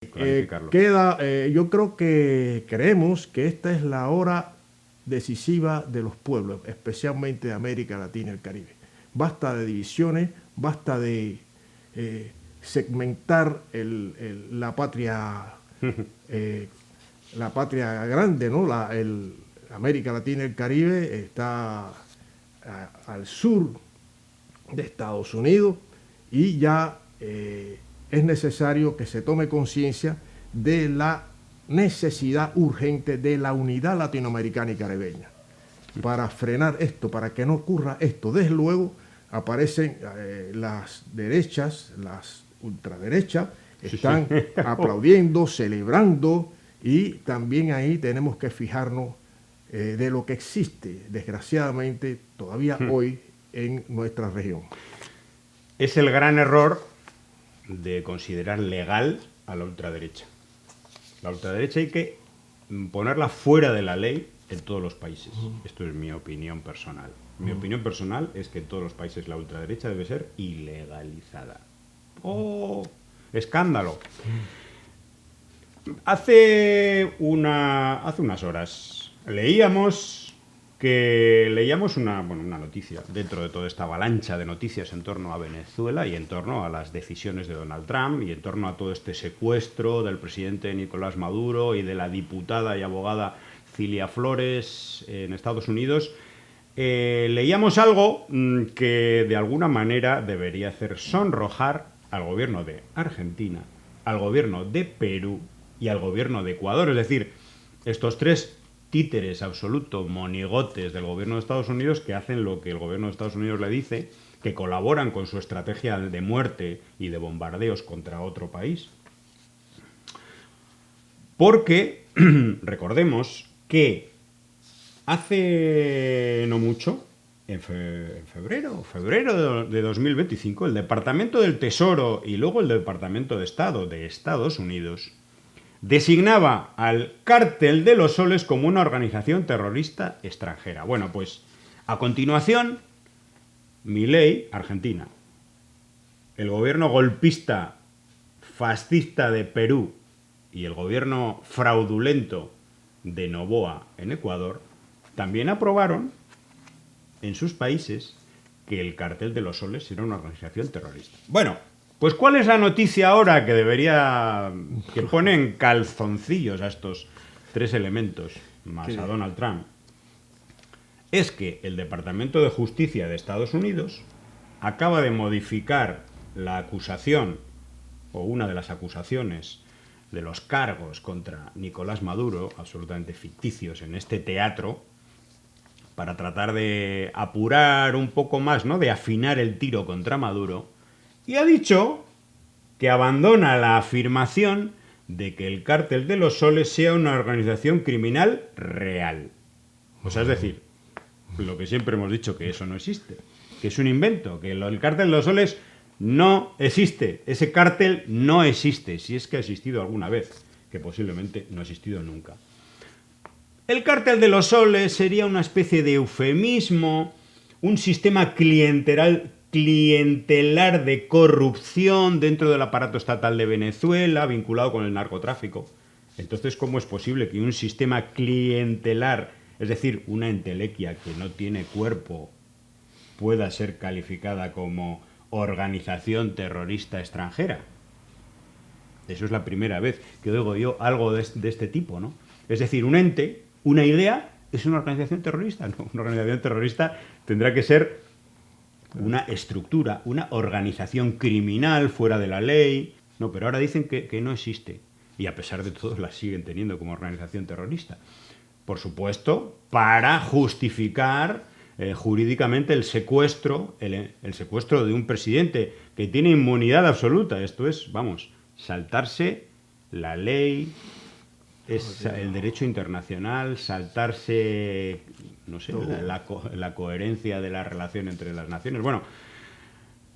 Clarificarlo. Yo creo que creemos que esta es la hora decisiva de los pueblos, especialmente de América Latina y el Caribe. Basta de divisiones, basta de segmentar la patria grande, ¿no? América Latina y el Caribe está al sur de Estados Unidos y ya es necesario que se tome conciencia de la necesidad urgente de la unidad latinoamericana y caribeña para frenar esto, para que no ocurra esto. Desde luego aparecen las derechas, las ultraderechas, están aplaudiendo, celebrando, y también ahí tenemos que fijarnos de lo que existe, desgraciadamente, todavía hoy en nuestra región. Es el gran error de considerar legal a la ultraderecha. La ultraderecha hay que ponerla fuera de la ley en todos los países. Esto es mi opinión personal. Mi opinión personal es que en todos los países la ultraderecha debe ser ilegalizada. ¡Oh! ¡Escándalo! Hace unas horas leíamos una noticia dentro de toda esta avalancha de noticias en torno a Venezuela y en torno a las decisiones de Donald Trump y en torno a todo este secuestro del presidente Nicolás Maduro y de la diputada y abogada Cilia Flores en Estados Unidos. Leíamos algo que de alguna manera debería hacer sonrojar al gobierno de Argentina, al gobierno de Perú y al gobierno de Ecuador. Es decir, estos tres títeres absolutos, monigotes del gobierno de Estados Unidos, que hacen lo que el gobierno de Estados Unidos le dice, que colaboran con su estrategia de muerte y de bombardeos contra otro país. Porque recordemos que hace no mucho, en febrero de 2025, el Departamento del Tesoro y luego el Departamento de Estado de Estados Unidos designaba al Cártel de los Soles como una organización terrorista extranjera. Bueno, pues a continuación, Milei, Argentina, el gobierno golpista fascista de Perú y el gobierno fraudulento de Noboa en Ecuador también aprobaron en sus países que el Cártel de los Soles era una organización terrorista. Bueno, pues ¿cuál es la noticia ahora que pone en calzoncillos a estos tres elementos, más a Donald Trump? Es que el Departamento de Justicia de Estados Unidos acaba de modificar la acusación, o una de las acusaciones, de los cargos contra Nicolás Maduro, absolutamente ficticios en este teatro, para tratar de apurar un poco más, ¿no?, de afinar el tiro contra Maduro, y ha dicho que abandona la afirmación de que el Cártel de los Soles sea una organización criminal real. O sea, es decir, lo que siempre hemos dicho, que eso no existe, que es un invento, que el Cártel de los Soles no existe. Ese cártel no existe, si es que ha existido alguna vez, que posiblemente no ha existido nunca. El Cártel de los Soles sería una especie de eufemismo, un sistema clientelar de corrupción dentro del aparato estatal de Venezuela, vinculado con el narcotráfico. Entonces, ¿cómo es posible que un sistema clientelar, es decir, una entelequia que no tiene cuerpo, pueda ser calificada como organización terrorista extranjera? Eso es la primera vez que oigo yo algo de este tipo, ¿no? Es decir, un ente, una idea, ¿es una organización terrorista? No, una organización terrorista tendrá que ser una estructura, una organización criminal fuera de la ley. No, pero ahora dicen que no existe. Y a pesar de todo la siguen teniendo como organización terrorista. Por supuesto, para justificar jurídicamente el secuestro de un presidente que tiene inmunidad absoluta. Esto es, vamos, saltarse la ley, es el derecho internacional, saltarse, no sé, la coherencia de la relación entre las naciones. Bueno,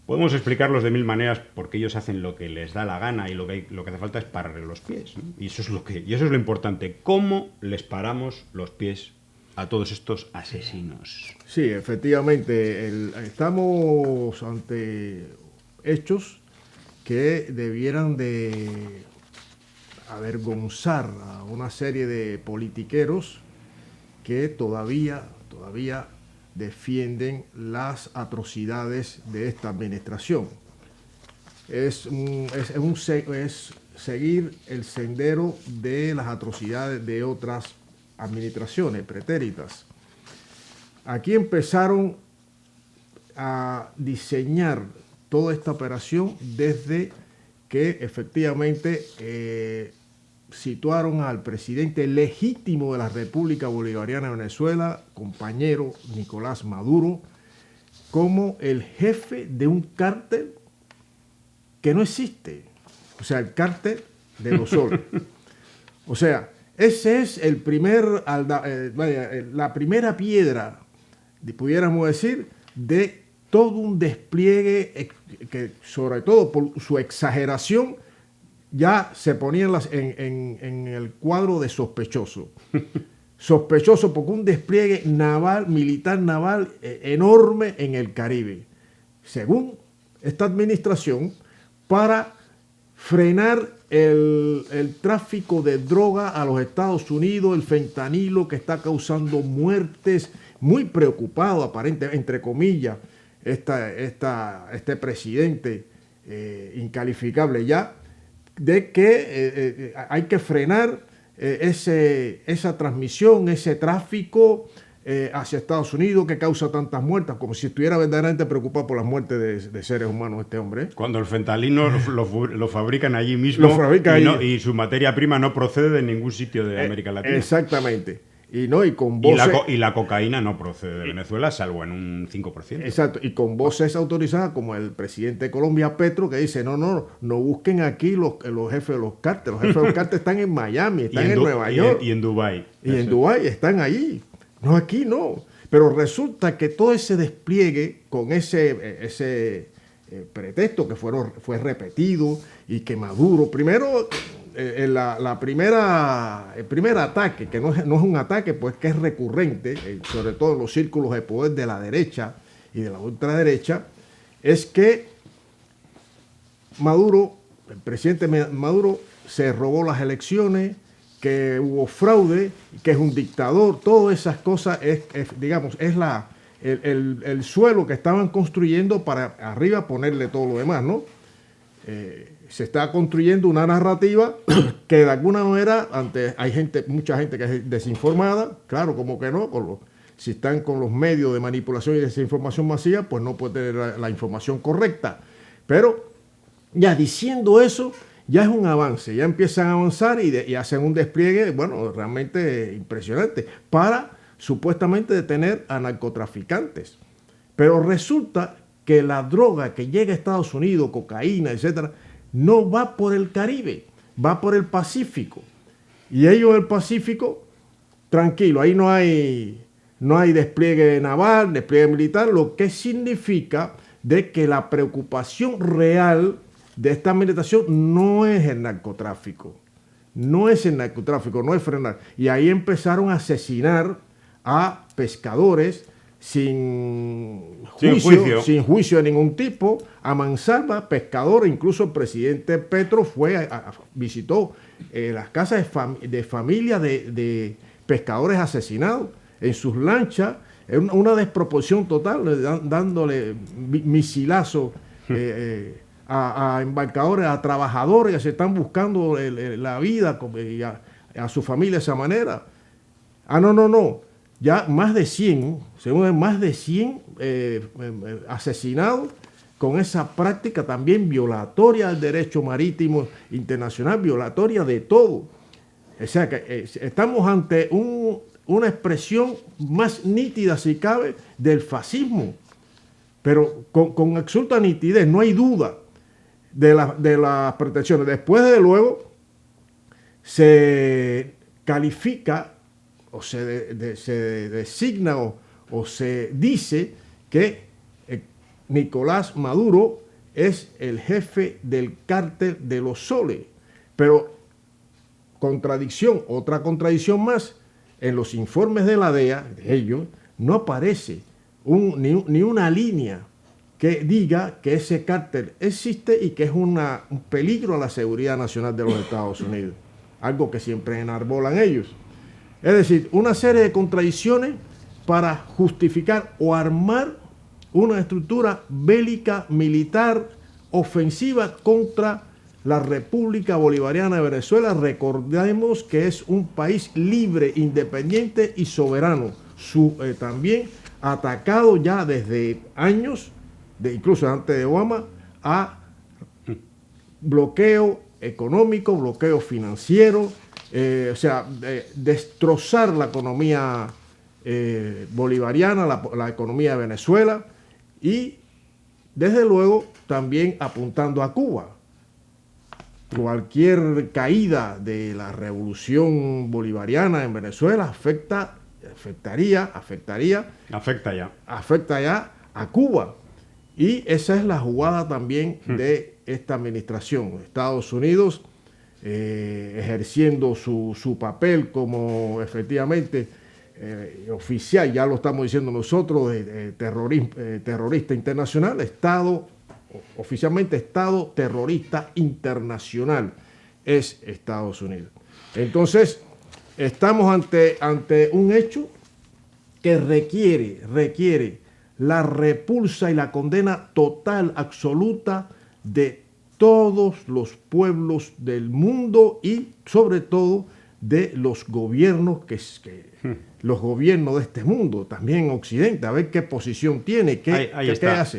podemos explicarlos de mil maneras porque ellos hacen lo que les da la gana y lo que hace falta es pararle los pies, ¿no? Y eso es lo importante. ¿Cómo les paramos los pies a todos estos asesinos? Sí, efectivamente, estamos ante hechos que debieran de avergonzar a una serie de politiqueros que todavía defienden las atrocidades de esta administración. Es seguir el sendero de las atrocidades de otras administraciones pretéritas. Aquí empezaron a diseñar toda esta operación desde que efectivamente situaron al presidente legítimo de la República Bolivariana de Venezuela, compañero Nicolás Maduro, como el jefe de un cártel que no existe. O sea, el cártel de los soles. O sea, ese es el la primera piedra, pudiéramos decir, de todo un despliegue que, sobre todo por su exageración, ya se ponía en el cuadro de sospechoso. Sospechoso porque un despliegue naval, militar naval enorme en el Caribe, según esta administración, para frenar el tráfico de droga a los Estados Unidos, el fentanilo que está causando muertes, muy preocupado aparentemente, entre comillas, este presidente incalificable ya, de que hay que frenar esa transmisión, ese tráfico hacia Estados Unidos que causa tantas muertes, como si estuviera verdaderamente preocupado por las muertes de seres humanos este hombre. Cuando el fentanilo lo fabrican allí mismo y su materia prima no procede de ningún sitio de América Latina. Exactamente. Y con voces, y la cocaína no procede de Venezuela, salvo en un 5%. Exacto, y con voces autorizadas como el presidente de Colombia, Petro, que dice, no busquen aquí los jefes de los cárteles. Los jefes de los cárteles están en Miami, están en Nueva York. Y en Dubái. Y en Dubái están allí. No, aquí no. Pero resulta que todo ese despliegue con ese pretexto que fue repetido y que Maduro, primero... el primer ataque, que no es un ataque, pues que es recurrente, sobre todo en los círculos de poder de la derecha y de la ultraderecha, es que el presidente Maduro se robó las elecciones, que hubo fraude, que es un dictador. Todas esas cosas es el suelo que estaban construyendo para arriba ponerle todo lo demás, ¿no? Se está construyendo una narrativa que de alguna manera hay mucha gente que es desinformada, claro, como que no, si están con los medios de manipulación y desinformación masiva, pues no puede tener la información correcta. Pero ya diciendo eso, ya es un avance, ya empiezan a avanzar y hacen un despliegue, bueno, realmente impresionante, para supuestamente detener a narcotraficantes. Pero resulta que la droga que llega a Estados Unidos, cocaína, etcétera, no va por el Caribe, va por el Pacífico. Y ellos en el Pacífico, tranquilo, ahí no hay despliegue naval, despliegue militar, lo que significa de que la preocupación real de esta administración no es el narcotráfico. No es el narcotráfico, no es frenar. Y ahí empezaron a asesinar a pescadores sin juicio de ningún tipo, a mansalva, pescadores. Incluso el presidente Petro visitó las casas de familias de pescadores asesinados en sus lanchas, una desproporción total, dándole misilazos a embarcadores, a trabajadores que se están buscando la vida y a su familia de esa manera. No. Ya más de 100 asesinados con esa práctica también violatoria del derecho marítimo internacional, violatoria de todo. O sea que estamos ante una expresión más nítida, si cabe, del fascismo, pero con absoluta nitidez, no hay duda de las pretensiones. Después, de luego, se califica o se designa o se dice que Nicolás Maduro es el jefe del cártel de los soles. Pero otra contradicción más, en los informes de la DEA, de ellos, no aparece ni una línea que diga que ese cártel existe y que es un peligro a la seguridad nacional de los Estados Unidos. algo que siempre enarbolan ellos. Es decir, una serie de contradicciones para justificar o armar una estructura bélica militar ofensiva contra la República Bolivariana de Venezuela. Recordemos que es un país libre, independiente y soberano. También atacado ya desde años, incluso antes de Obama, a bloqueo económico, bloqueo financiero, destrozar la economía bolivariana, la economía de Venezuela, y desde luego también apuntando a Cuba. Cualquier caída de la revolución bolivariana en Venezuela afecta ya a Cuba. Y esa es la jugada también de esta administración. Estados Unidos ejerciendo su papel como efectivamente oficial, ya lo estamos diciendo nosotros, terrorista internacional, oficialmente Estado terrorista internacional es Estados Unidos. Entonces, estamos ante un hecho que requiere la repulsa y la condena total, absoluta de todos los pueblos del mundo y sobre todo de los gobiernos los gobiernos de este mundo, también Occidente, a ver qué posición tiene, qué hace.